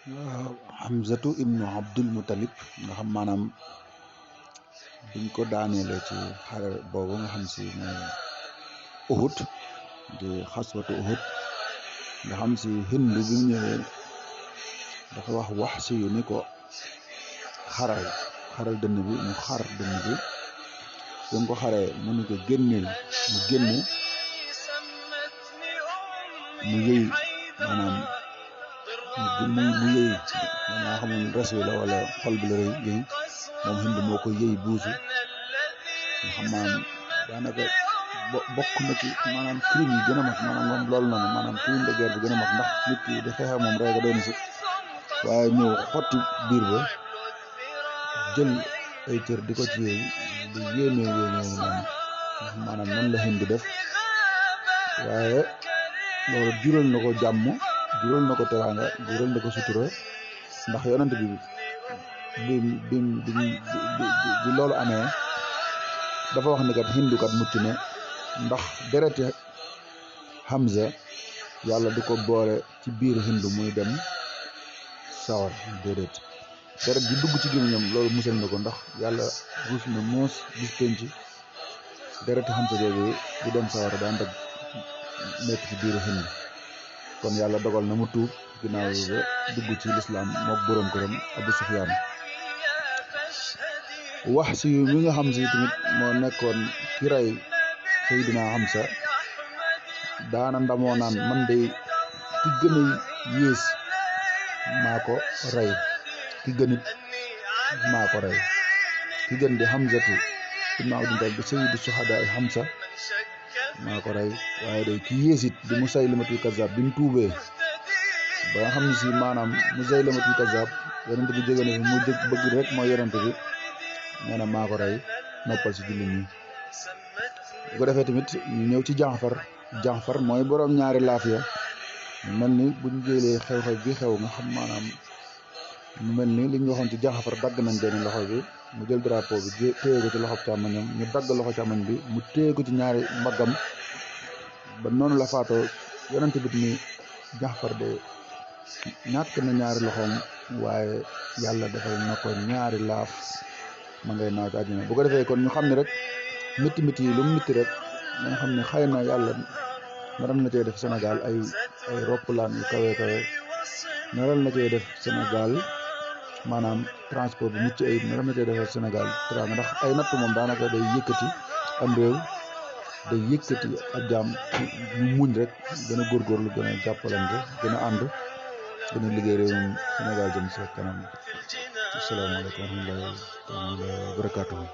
waaw Hamzatu ibnu Abdul Muttalib nga xam maanaam biñ ko daaneele ci xare boobu nga xam si mooy Uhud di xaswatu Uhud nga xam si Hind bi mu ñëwee dafa wax si yu ni ko xaral dënn bi mu xar dënn bi bi mu ko xaree mu ni ko génneel mu génne mu yëy maanaam mu yëy damaa xamul res wi la wala xol bi la rëy yëy moom Hind moo ko yëy buusu nga xam maanaam daanaka bokk na ci maanaam crime yi gën a mag maanaam moom loolu noonu maanaam crime de guerre bi gën a mag ndax nit ki di xeexa moom rey ga doon si waaye ñëw xotti biir ba jël ay cër di ko ci yéey di yéemee noonu ndax maanaam noonu la Hind def waaye loolu jural na ko jàmm jural na ko teraanga jural na ko sutura ndax yonent bi loolu amee dafa wax ni kat Hindu kat mucc ne ndax dereti Hamza yàlla du ko boole ci biir Hindu muy dem sawar déedéet deret ji dugg ci gémmiñam loolu musal na ko ndax yàlla ruus na moos bis penc dereti Hamza jooju du dem sawar daan rek nekk ci biir Hindu kon yàlla dogal na mu tuub ginnaaw ba dugg ci lislaam mook boroom këram Abu Sufyaan wax si mi nga xam si tamit moo nekkoon ki rey Seydina Hamza daana ndamoo naan man de ki gën a yées maa ko rey ki gënit maa ko rey ki gën di Hamzatu ibnu Abdul Muttalib bi sayyidu suhadaa ay Hamza maa ko rey waaye day ki yéesit di Musaylimatul Kazzab bi mu tuubee ba nga xam ne si maanaam Musaylimatul Kazzab yonent bi jóge na fi mu bëgg rek mooy yonent bi nee na maa ko rey noppal si jullit ñi bu ko defee tamit ñu ñëw ci Jaafar mooy boroom ñaari laafiya mu mel ni buñ jëlee xew-xew bi xew nga xam maanaam mu mel ni li ñu waxoon ci Jaafar dagg nañ benn loxo bi mu jël drapeau bi téye ko ci loxo càmmoñam ñu dagg loxo càmmoñ bi mu téye ko ci ñaari mbaggam ba noonu la faatoo yonent bi ni Jaafar de ñàkk na ñaari loxoom waaye yàlla defal na ko ñaari laaf ma ngay naaw ci àddina bu ko defee kon ñu xam ne rek métti yi lu mu métti rek nga xam ne xëy na yàlla naral na cee def Sénégal ay roppalaan yu kawe naral na cee def Sénégal maanaam transport bu mucc ayib naral na cee defal Sénégal teraanga ndax ay natt moom daanaka day yëkkati am réew day yëkkati ak jaam ñu muñ rek gën a góorgóorlu gën a jàppalante gën a ànd gën a liggéey réewum Sénégal jëm sa kanam asalaamaaleykum wa rahmatullahi wa barakatuhu